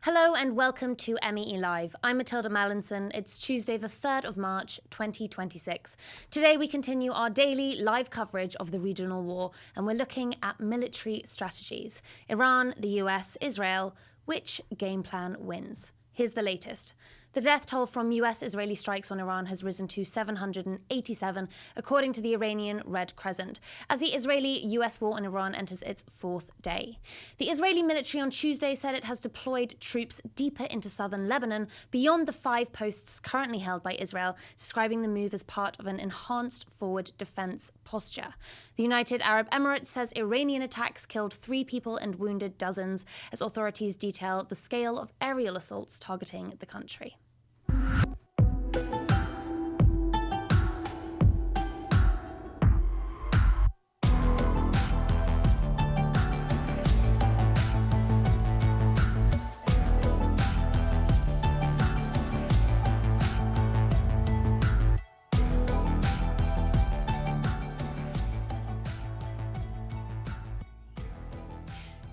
Hello and welcome to MEE Live. I'm Matilda Mallinson. It's Tuesday the 3rd of March 2026. Today we continue our daily live coverage of the regional war and we're looking at military strategies. Iran, the US, Israel. Which game plan wins? Here's the latest. The death toll from US-Israeli strikes on Iran has risen to 787, according to the Iranian Red Crescent, as the Israeli-US war in Iran enters its fourth day. The Israeli military on Tuesday said it has deployed troops deeper into southern Lebanon, beyond the 5 posts currently held by Israel, describing the move as part of an enhanced forward defense posture. The United Arab Emirates says Iranian attacks killed 3 people and wounded dozens, as authorities detail the scale of aerial assaults targeting the country.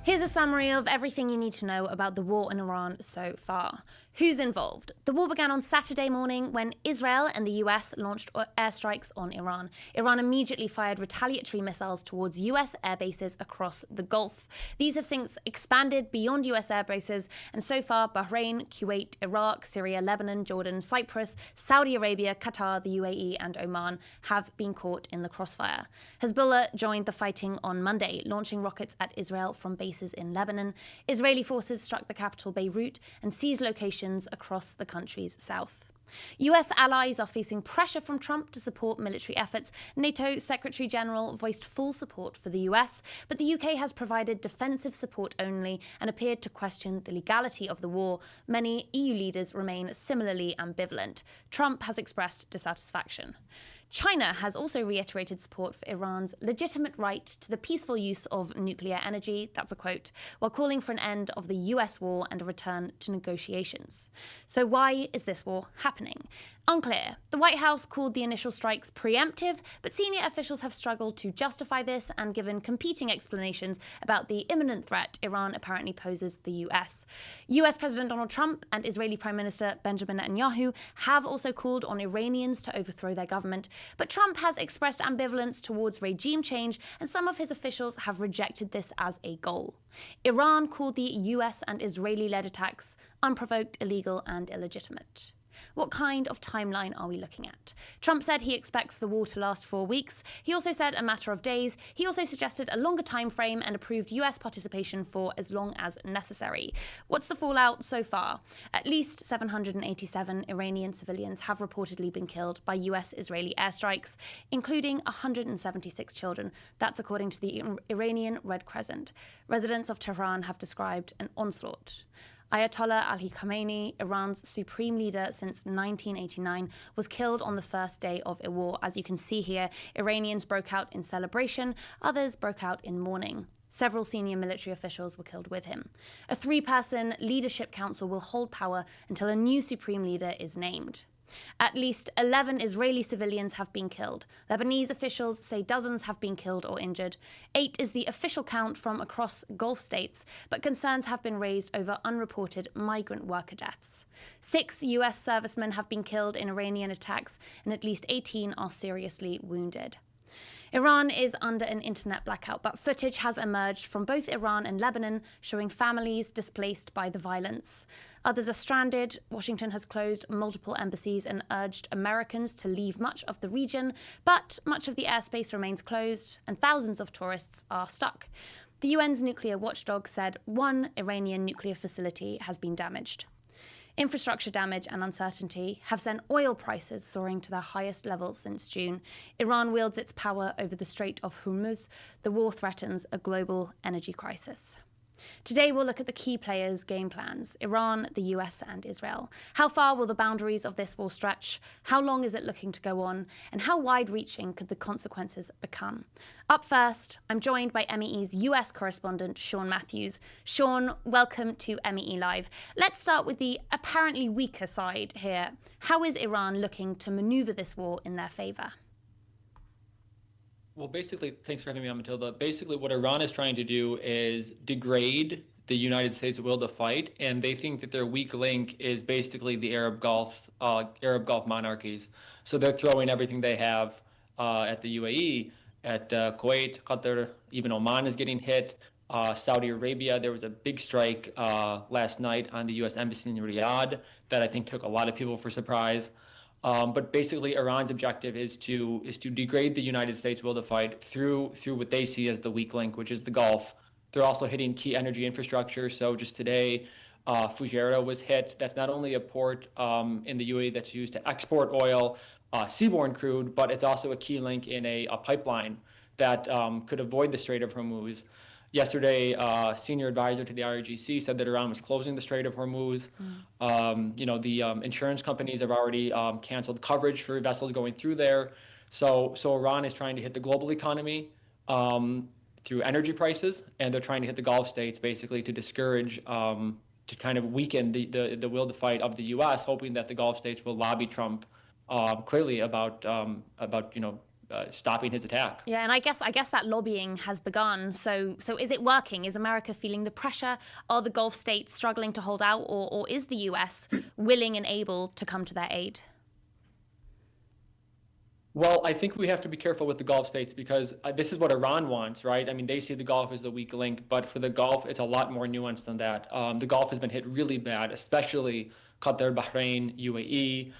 Here's a summary of everything you need to know about the war in Iran so far. Who's involved? The war began on Saturday morning when Israel and the US launched airstrikes on Iran. Iran immediately fired retaliatory missiles towards US airbases across the Gulf. These have since expanded beyond US airbases, and so far Bahrain, Kuwait, Iraq, Syria, Lebanon, Jordan, Cyprus, Saudi Arabia, Qatar, the UAE and Oman have been caught in the crossfire. Hezbollah joined the fighting on Monday, launching rockets at Israel from bases in Lebanon. Israeli forces struck the capital Beirut and seized locations across the country's south. US allies are facing pressure from Trump to support military efforts. NATO Secretary General voiced full support for the US, but the UK has provided defensive support only and appeared to question the legality of the war. Many EU leaders remain similarly ambivalent. Trump has expressed dissatisfaction. China has also reiterated support for Iran's legitimate right to the peaceful use of nuclear energy, that's a quote, while calling for an end of the US war and a return to negotiations. So why is this war happening? Unclear. The White House called the initial strikes preemptive, but senior officials have struggled to justify this and given competing explanations about the imminent threat Iran apparently poses the US. US President Donald Trump and Israeli Prime Minister Benjamin Netanyahu have also called on Iranians to overthrow their government, but Trump has expressed ambivalence towards regime change, and some of his officials have rejected this as a goal. Iran called the US and Israeli-led attacks unprovoked, illegal and illegitimate. What kind of timeline are we looking at? Trump said he expects the war to last 4 weeks. He also said a matter of days. He also suggested a longer time frame and approved US participation for as long as necessary. What's the fallout so far? At least 787 Iranian civilians have reportedly been killed by US-Israeli airstrikes, including 176 children. That's according to the Iranian Red Crescent. Residents of Tehran have described an onslaught. Ayatollah Ali Khamenei, Iran's supreme leader since 1989, was killed on the first day of a war. As you can see here, Iranians broke out in celebration, others broke out in mourning. Several senior military officials were killed with him. A 3-person leadership council will hold power until a new supreme leader is named. At least 11 Israeli civilians have been killed. Lebanese officials say dozens have been killed or injured. 8 is the official count from across Gulf states, but concerns have been raised over unreported migrant worker deaths. 6 US servicemen have been killed in Iranian attacks, and at least 18 are seriously wounded. Iran is under an internet blackout, but footage has emerged from both Iran and Lebanon showing families displaced by the violence. Others are stranded. Washington has closed multiple embassies and urged Americans to leave much of the region, but much of the airspace remains closed and thousands of tourists are stuck. The UN's nuclear watchdog said 1 Iranian nuclear facility has been damaged. Infrastructure damage and uncertainty have sent oil prices soaring to their highest levels since June. Iran wields its power over the Strait of Hormuz. The war threatens a global energy crisis. Today we'll look at the key players' game plans: Iran, the US and Israel. How far will the boundaries of this war stretch? How long is it looking to go on? And how wide-reaching could the consequences become? Up first, I'm joined by MEE's US correspondent, Sean Matthews. Sean, welcome to MEE Live. Let's start with the apparently weaker side here. How is Iran looking to maneuver this war in their favour? Well, basically, thanks for having me on, Matilda. Basically, what Iran is trying to do is degrade the United States' will to fight, and they think that their weak link is basically the Arab Gulf monarchies. So they're throwing everything they have at the UAE, at Kuwait, Qatar, even Oman is getting hit. Saudi Arabia, there was a big strike last night on the U.S. Embassy in Riyadh that I think took a lot of people for surprise. But basically, Iran's objective is to degrade the United States will to fight through what they see as the weak link, which is the Gulf. They're also hitting key energy infrastructure. So just today, Fujairah was hit. That's not only a port in the UAE that's used to export oil, seaborne crude, but it's also a key link in a pipeline that could avoid the Strait of Hormuz. Yesterday, senior advisor to the IRGC said that Iran was closing the Strait of Hormuz. The insurance companies have already canceled coverage for vessels going through there. So Iran is trying to hit the global economy through energy prices, and they're trying to hit the Gulf states basically to discourage, to kind of weaken the will to fight of the U.S., hoping that the Gulf states will lobby Trump clearly about stopping his attack. Yeah, and I guess that lobbying has begun. So is it working? Is America feeling the pressure? Are the Gulf states struggling to hold out, or is the US willing and able to come to their aid? Well, I think we have to be careful with the Gulf states because this is what Iran wants, right? I mean, they see the Gulf as the weak link, but for the Gulf, it's a lot more nuanced than that. The Gulf has been hit really bad, especially Qatar, Bahrain, UAE.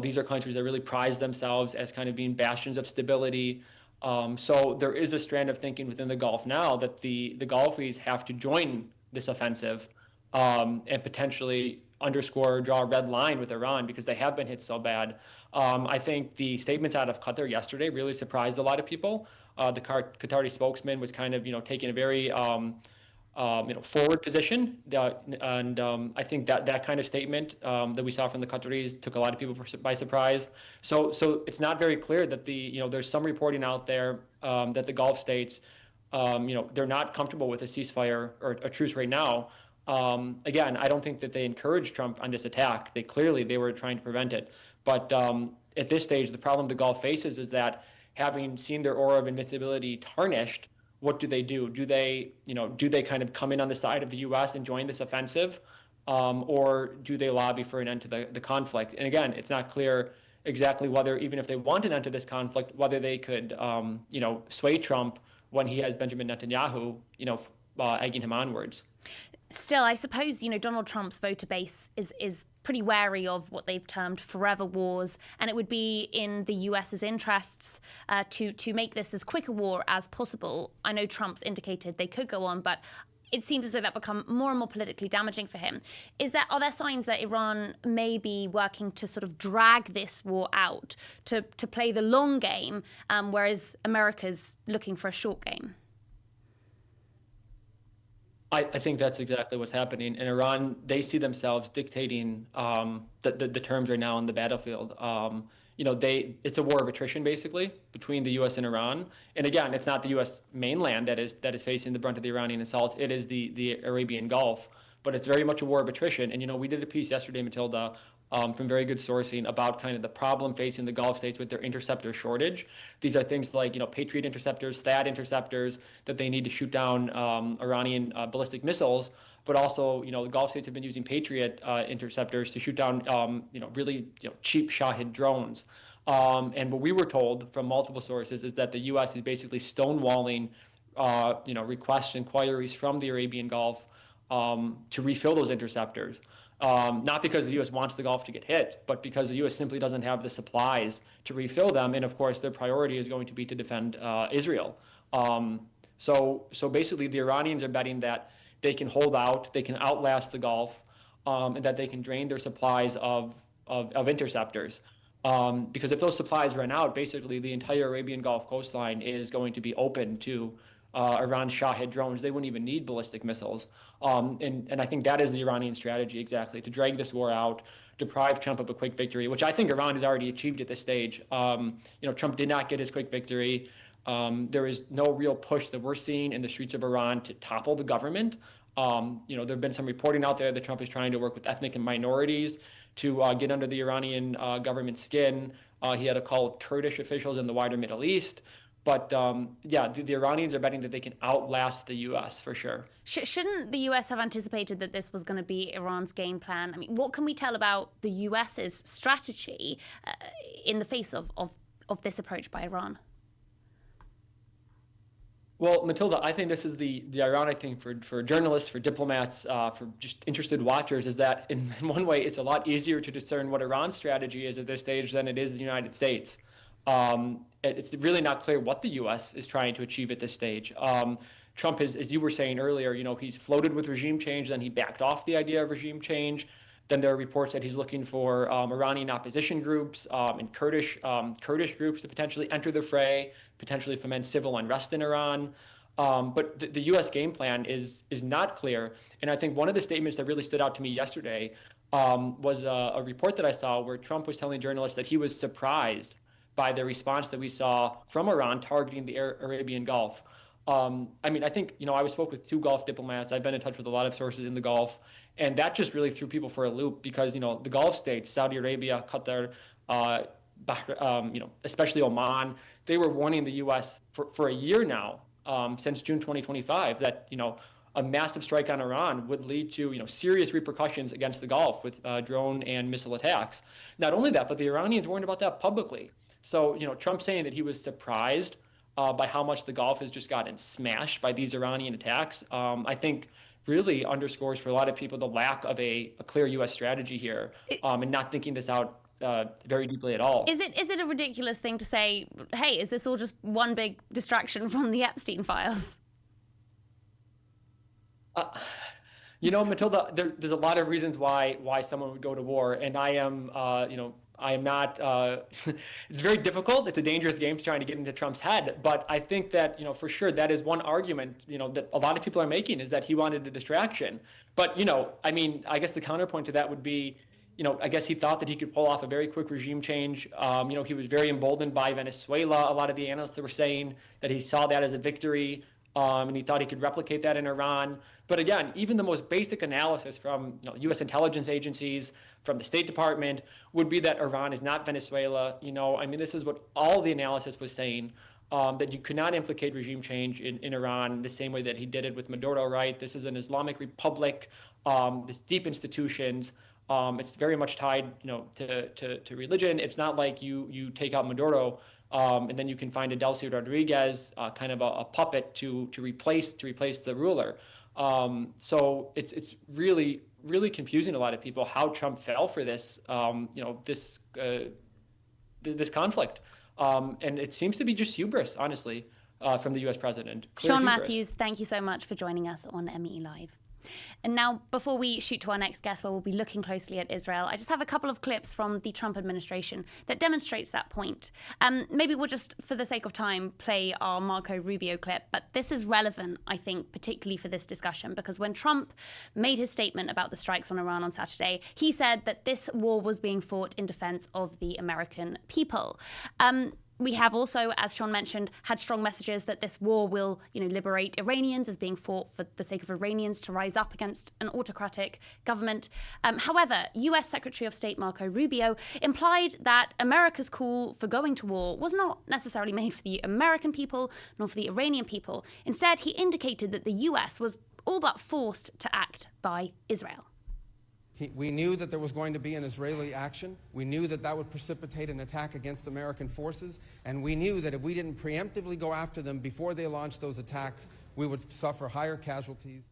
These are countries that really prize themselves as kind of being bastions of stability. So there is a strand of thinking within the Gulf now that the Gulfies have to join this offensive and potentially underscore, draw a red line with Iran because they have been hit so bad. I think the statements out of Qatar yesterday really surprised a lot of people. The Qatari spokesman was kind of, taking a very forward position, and I think that kind of statement that we saw from the Qataris took a lot of people by surprise. So it's not very clear that there's some reporting out there that the Gulf states, they're not comfortable with a ceasefire or a truce right now. Again, I don't think that they encouraged Trump on this attack. They were trying to prevent it. But at this stage, the problem the Gulf faces is that having seen their aura of invincibility tarnished, what do? Do they kind of come in on the side of the U.S. and join this offensive, or do they lobby for an end to the conflict? And again, it's not clear exactly whether, even if they want an end to this conflict, whether they could, sway Trump when he has Benjamin Netanyahu, egging him onwards. Still, I suppose, Donald Trump's voter base is pretty wary of what they've termed forever wars, and it would be in the US's interests to make this as quick a war as possible. I know Trump's indicated they could go on, but it seems as though that become more and more politically damaging for him. Are there signs that Iran may be working to sort of drag this war out, to play the long game, whereas America's looking for a short game? I think that's exactly what's happening. In Iran, they see themselves dictating the terms right now on the battlefield. It's a war of attrition basically between the U.S. and Iran. And again, it's not the U.S. mainland that is facing the brunt of the Iranian assaults. It is the Arabian Gulf. But it's very much a war of attrition. And we did a piece yesterday, Matilda, from very good sourcing about kind of the problem facing the Gulf states with their interceptor shortage. These are things like, Patriot interceptors, THAAD interceptors that they need to shoot down Iranian ballistic missiles. But also, the Gulf states have been using Patriot interceptors to shoot down, really cheap Shahid drones. And what we were told from multiple sources is that the U.S. is basically stonewalling, requests, inquiries from the Arabian Gulf to refill those interceptors. Not because the U.S. wants the Gulf to get hit, but because the U.S. simply doesn't have the supplies to refill them. And of course, their priority is going to be to defend Israel. So basically, the Iranians are betting that they can hold out, they can outlast the Gulf, and that they can drain their supplies of interceptors. Because if those supplies run out, basically the entire Arabian Gulf coastline is going to be open to Iran's Shahid drones. They wouldn't even need ballistic missiles. And I think that is the Iranian strategy exactly, to drag this war out, deprive Trump of a quick victory, which I think Iran has already achieved at this stage. Trump did not get his quick victory. There is no real push that we're seeing in the streets of Iran to topple the government. There have been some reporting out there that Trump is trying to work with ethnic and minorities to get under the Iranian government's skin. He had a call with Kurdish officials in the wider Middle East. But yeah, the Iranians are betting that they can outlast the U.S. for sure. Shouldn't the U.S. have anticipated that this was going to be Iran's game plan? I mean, what can we tell about the U.S.'s strategy in the face of this approach by Iran? Well, Matilda, I think this is the ironic thing for journalists, for diplomats, for just interested watchers, is that in one way, it's a lot easier to discern what Iran's strategy is at this stage than it is the United States. It's really not clear what the U.S. is trying to achieve at this stage. Trump has, as you were saying earlier, he's floated with regime change, then he backed off the idea of regime change. Then there are reports that he's looking for Iranian opposition groups and Kurdish groups to potentially enter the fray, potentially foment civil unrest in Iran. But the U.S. game plan is not clear. And I think one of the statements that really stood out to me yesterday was a report that I saw where Trump was telling journalists that he was surprised by the response that we saw from Iran targeting the Arabian Gulf. I mean, I think, I spoke with 2 Gulf diplomats. I've been in touch with a lot of sources in the Gulf. And that just really threw people for a loop because, the Gulf states, Saudi Arabia, Qatar, Bahrain, especially Oman, they were warning the U.S. for a year now, since June 2025, that, a massive strike on Iran would lead to, serious repercussions against the Gulf with drone and missile attacks. Not only that, but the Iranians warned about that publicly. So, Trump saying that he was surprised by how much the Gulf has just gotten smashed by these Iranian attacks, I think really underscores for a lot of people the lack of a clear U.S. strategy here, and not thinking this out very deeply at all. Is it a ridiculous thing to say, hey, is this all just one big distraction from the Epstein files? Matilda, there's a lot of reasons why someone would go to war, and I am, I am not, it's very difficult. It's a dangerous game trying to get into Trump's head. But I think that, for sure, that is one argument, that a lot of people are making, is that he wanted a distraction. But, I guess the counterpoint to that would be, I guess he thought that he could pull off a very quick regime change. He was very emboldened by Venezuela. A lot of the analysts were saying that he saw that as a victory. And he thought he could replicate that in Iran. But again, even the most basic analysis from U.S. intelligence agencies, from the State Department, would be that Iran is not Venezuela. This is what all the analysis was saying, that you could not implicate regime change in Iran the same way that he did it with Maduro, right? This is an Islamic republic, there's deep institutions. It's very much tied, to religion. It's not like you take out Maduro, and then you can find a Delcy Rodriguez, kind of a puppet to replace the ruler. So it's really, really confusing to a lot of people how Trump fell for this, this conflict. And it seems to be just hubris, honestly, from the U.S. president. Sean Matthews, thank you so much for joining us on MEE Live. And now, before we shoot to our next guest, where we'll be looking closely at Israel, I just have a couple of clips from the Trump administration that demonstrates that point. Maybe we'll just, for the sake of time, play our Marco Rubio clip. But this is relevant, I think, particularly for this discussion, because when Trump made his statement about the strikes on Iran on Saturday, he said that this war was being fought in defense of the American people. We have also, as Sean mentioned, had strong messages that this war will, liberate Iranians, as being fought for the sake of Iranians to rise up against an autocratic government. However, U.S. Secretary of State Marco Rubio implied that America's call for going to war was not necessarily made for the American people, nor for the Iranian people. Instead, he indicated that the U.S. was all but forced to act by Israel. We knew that there was going to be an Israeli action. We knew that that would precipitate an attack against American forces. And we knew that if we didn't preemptively go after them before they launched those attacks, we would suffer higher casualties.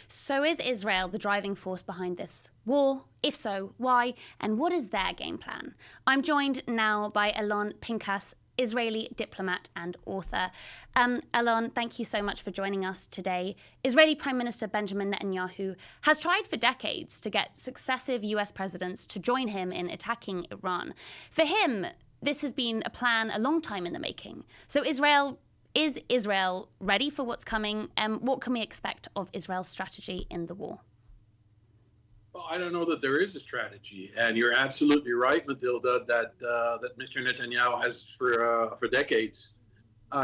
So is Israel the driving force behind this war? If so, why? And what is their game plan? I'm joined now by Alon Pinkas, Israeli diplomat and author. Alon, thank you so much for joining us today. Israeli Prime Minister Benjamin Netanyahu has tried for decades to get successive US presidents to join him in attacking Iran. For him, this has been a plan a long time in the making. So is Israel ready for what's coming? And what can we expect of Israel's strategy in the war? Well, I don't know that there is a strategy, and you're absolutely right, Matilda, that Mr. Netanyahu has for decades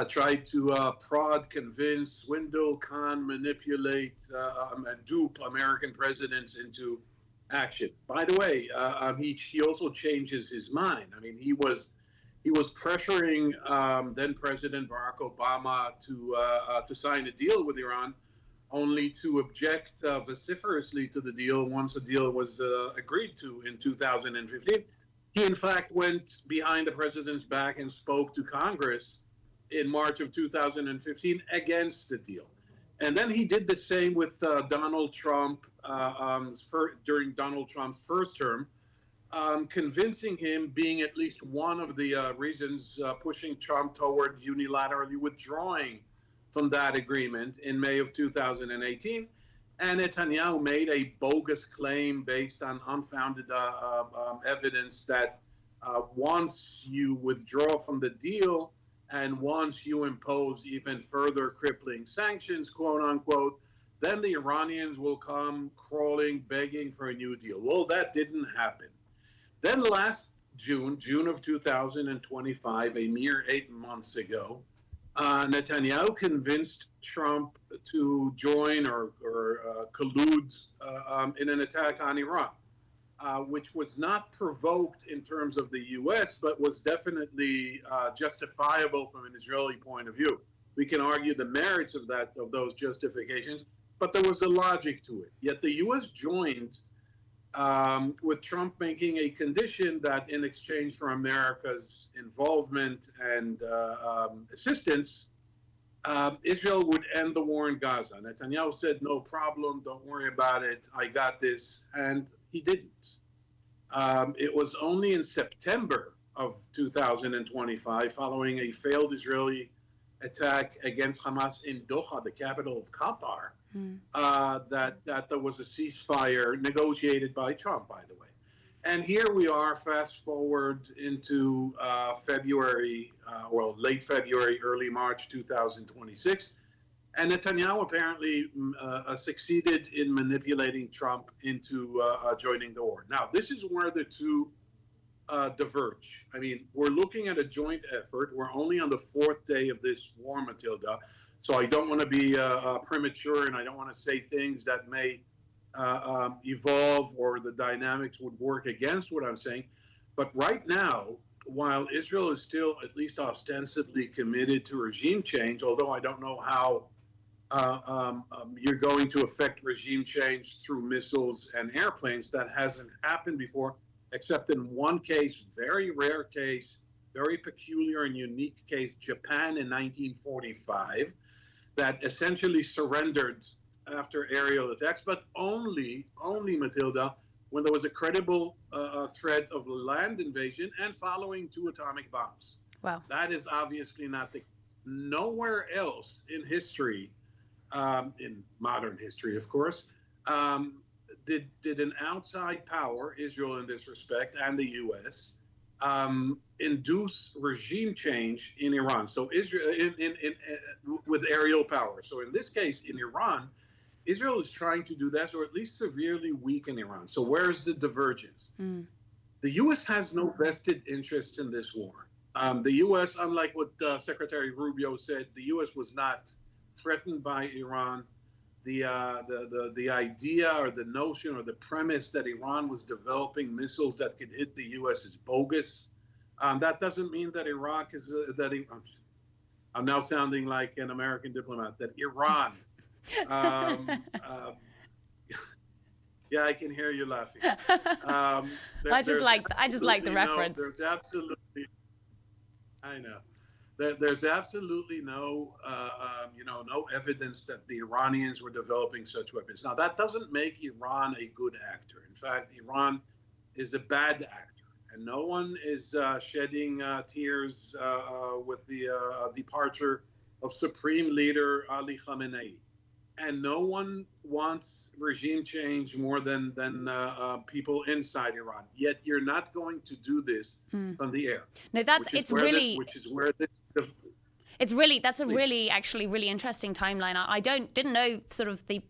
tried to prod, convince, swindle, con, manipulate, and dupe American presidents into action. By the way, he also changes his mind. He he was pressuring then President Barack Obama to sign a deal with Iran, only to object vociferously to the deal once the deal was agreed to in 2015. He, in fact, went behind the president's back and spoke to Congress in March of 2015 against the deal. And then he did the same with Donald Trump during Donald Trump's first term, convincing him, being at least one of the reasons pushing Trump toward unilaterally withdrawing from that agreement in May of 2018. And Netanyahu made a bogus claim based on unfounded evidence that once you withdraw from the deal and once you impose even further crippling sanctions, quote unquote, then the Iranians will come crawling, begging for a new deal. Well, that didn't happen. Then last June of 2025, a mere 8 months ago, Netanyahu convinced Trump to join or collude in an attack on Iran, which was not provoked in terms of the U.S., but was definitely justifiable from an Israeli point of view. We can argue the merits of those justifications, but there was a logic to it. Yet the U.S. joined with Trump making a condition that in exchange for America's involvement and assistance, Israel would end the war in Gaza. Netanyahu said, no problem, don't worry about it, I got this, and he didn't. It was only in September of 2025, following a failed Israeli attack against Hamas in Doha, the capital of Qatar, that there was a ceasefire negotiated by Trump, by the way. And here we are, fast forward into February, late February, early March 2026. And Netanyahu apparently succeeded in manipulating Trump into joining the war. Now, this is where the two diverge. I mean, we're looking at a joint effort. We're only on the fourth day of this war, Matilda. So I don't want to be premature, and I don't want to say things that may evolve or the dynamics would work against what I'm saying. But right now, while Israel is still at least ostensibly committed to regime change, although I don't know how you're going to affect regime change through missiles and airplanes, that hasn't happened before, except in one case, very rare case, very peculiar and unique case, Japan in 1945, that essentially surrendered after aerial attacks, but only Matilda, when there was a credible threat of land invasion and following 2 atomic bombs. Wow. That is obviously not the nowhere else in history, in modern history, of course, did an outside power, Israel in this respect, and the U.S., induce regime change in Iran. So Israel with aerial power. So in this case, in Iran, Israel is trying to do that, or at least severely weaken Iran. So where's the divergence? The U.S. has no vested interest in this war. The U.S., unlike what Secretary Rubio said, the U.S. was not threatened by Iran. The idea or the notion or the premise that Iran was developing missiles that could hit the U.S. is bogus. That doesn't mean that Iraq is I'm now sounding like an American diplomat. That Iran. Yeah, I can hear you laughing. I just like the reference. There's absolutely, I know. There's absolutely no evidence that the Iranians were developing such weapons. Now, that doesn't make Iran a good actor. In fact, Iran is a bad actor, and no one is shedding tears with the departure of Supreme Leader Ali Khamenei. And no one wants regime change more than people inside Iran. Yet you're not going to do this from the air. No, that's a really interesting timeline. I didn't know sort of the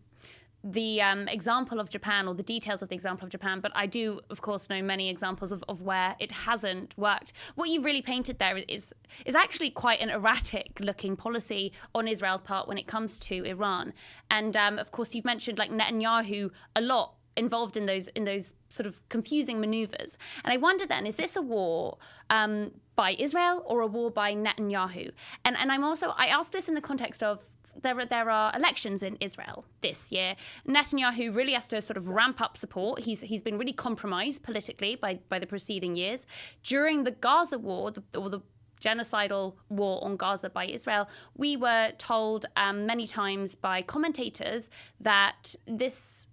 example of Japan or the details of the example of Japan, but I do, of course, know many examples of where it hasn't worked. What you've really painted there is actually quite an erratic-looking policy on Israel's part when it comes to Iran. And, of course, you've mentioned like Netanyahu a lot involved in those sort of confusing maneuvers. And I wonder then, is this a war by Israel or a war by Netanyahu? And I ask this in the context of there are elections in Israel this year. Netanyahu really has to sort of ramp up support. He's been really compromised politically by the preceding years. During the Gaza war, the genocidal war on Gaza by Israel, we were told many times by commentators that this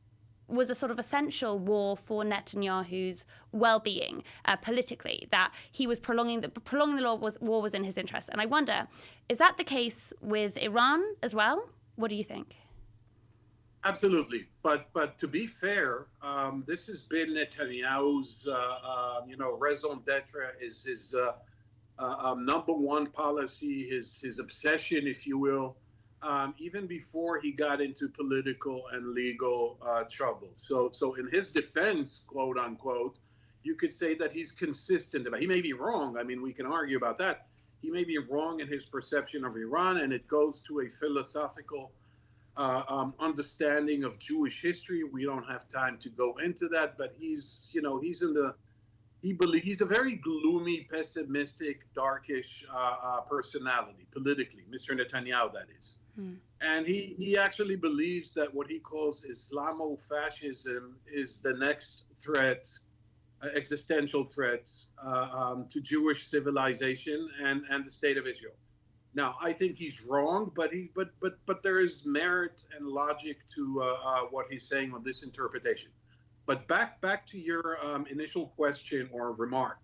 was a sort of essential war for Netanyahu's well-being politically, that he was prolonging the war was in his interest. And I wonder, is that the case with Iran as well? What do you think? Absolutely, but to be fair, this has been Netanyahu's raison d'etre, is his number one policy, his obsession, if you will. Even before he got into political and legal trouble. So in his defense, quote unquote, you could say that he's consistent about. He may be wrong. I mean, we can argue about that. He may be wrong in his perception of Iran, and it goes to a philosophical understanding of Jewish history. We don't have time to go into that, but he's a very gloomy, pessimistic, darkish personality politically, Mr. Netanyahu, that is. And he actually believes that what he calls Islamofascism is the next threat, existential threat to Jewish civilization and the state of Israel. Now, I think he's wrong, but there is merit and logic to what he's saying on this interpretation. But back to your initial question or remark.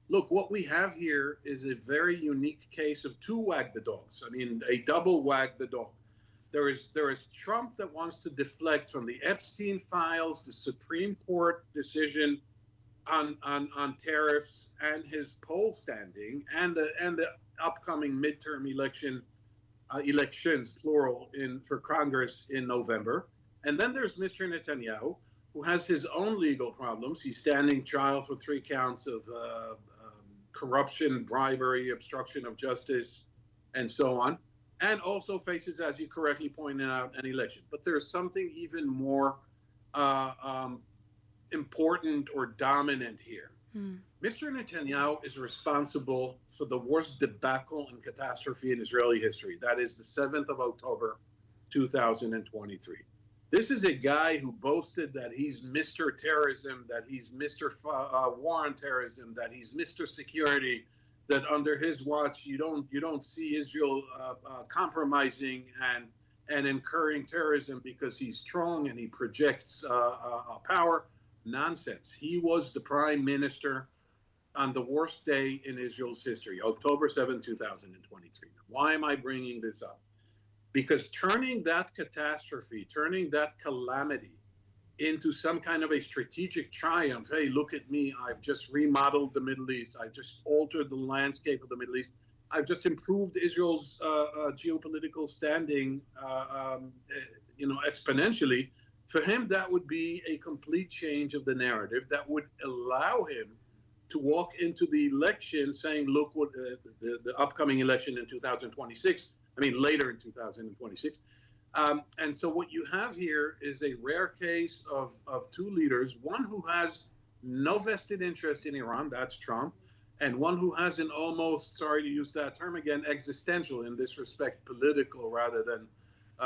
Look, what we have here is a very unique case of two wag the dogs. I mean, a double wag the dog. There is Trump that wants to deflect from the Epstein files, the Supreme Court decision on tariffs, and his poll standing, and the upcoming midterm elections, plural, for Congress in November. And then there's Mr. Netanyahu, who has his own legal problems. He's standing trial for 3 counts of corruption, bribery, obstruction of justice, and so on, and also faces, as you correctly pointed out, an election. But there's something even more important or dominant here. Mr. Netanyahu is responsible for the worst debacle and catastrophe in Israeli history. That is the 7th of October, 2023. This is a guy who boasted that he's Mr. Terrorism, that he's Mr. War on Terrorism, that he's Mr. Security, that under his watch you don't see Israel compromising and incurring terrorism because he's strong and he projects power. Nonsense. He was the prime minister on the worst day in Israel's history, October 7, 2023. Why am I bringing this up? Because turning that catastrophe, turning that calamity into some kind of a strategic triumph, hey, look at me, I've just remodeled the Middle East, I've just altered the landscape of the Middle East, I've just improved Israel's geopolitical standing, exponentially. For him, that would be a complete change of the narrative that would allow him to walk into the election saying, look, what the upcoming election in 2026, later in 2026. And so what you have here is a rare case of two leaders, one who has no vested interest in Iran, that's Trump, and one who has an almost, sorry to use that term again, existential, in this respect, political rather than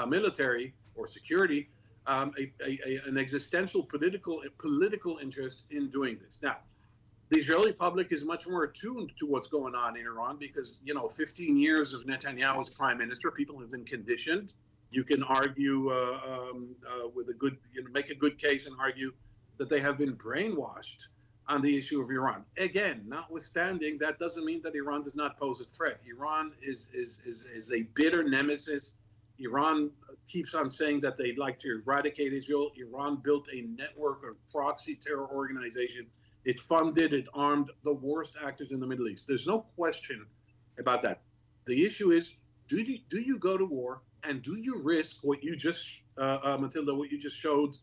military or security, an existential political interest in doing this. Now, the Israeli public is much more attuned to what's going on in Iran because, 15 years of Netanyahu as prime minister, people have been conditioned. You can argue with a good, make a good case and argue that they have been brainwashed on the issue of Iran. Again, notwithstanding, that doesn't mean that Iran does not pose a threat. Iran is a bitter nemesis. Iran keeps on saying that they'd like to eradicate Israel. Iran built a network of proxy terror organization. It funded, it armed the worst actors in the Middle East. There's no question about that. The issue is, do you go to war, and do you risk what you just, Matilda, what you just showed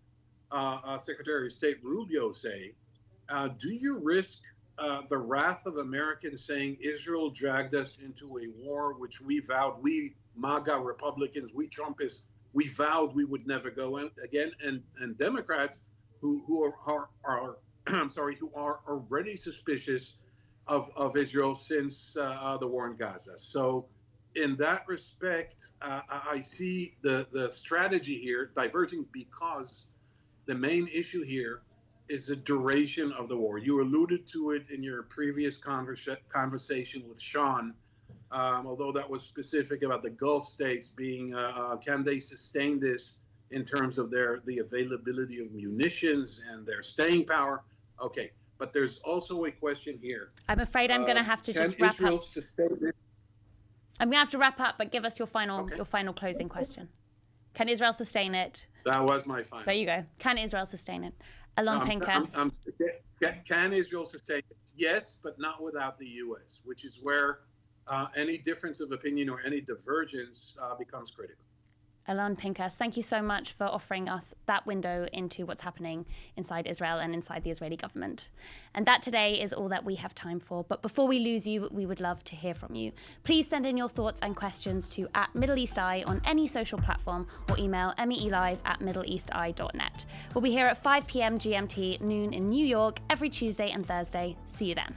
Secretary of State Rubio say? Do you risk the wrath of Americans saying Israel dragged us into a war which we vowed, we MAGA Republicans, we Trumpists, we vowed we would never go in again, and Democrats who are I'm sorry, who are already suspicious of Israel since the war in Gaza. So in that respect, I see the strategy here diverging because the main issue here is the duration of the war. You alluded to it in your previous conversation with Sean, although that was specific about the Gulf states being, can they sustain this in terms of the availability of munitions and their staying power? Okay, but there's also a question here. I'm afraid I'm going to have to just wrap Israel up. Sustain this? I'm going to have to wrap up, but give us your final closing question. Can Israel sustain it? That was my final. There you go. Can Israel sustain it? Alon Pinkas. Can Israel sustain it? Yes, but not without the U.S., which is where any difference of opinion or any divergence becomes critical. Alon Pinkas, thank you so much for offering us that window into what's happening inside Israel and inside the Israeli government. And that today is all that we have time for. But before we lose you, we would love to hear from you. Please send in your thoughts and questions to @MiddleEastEye on any social platform or email meelive@middleeasteye.net. We'll be here at 5 p.m. GMT, noon in New York, every Tuesday and Thursday. See you then.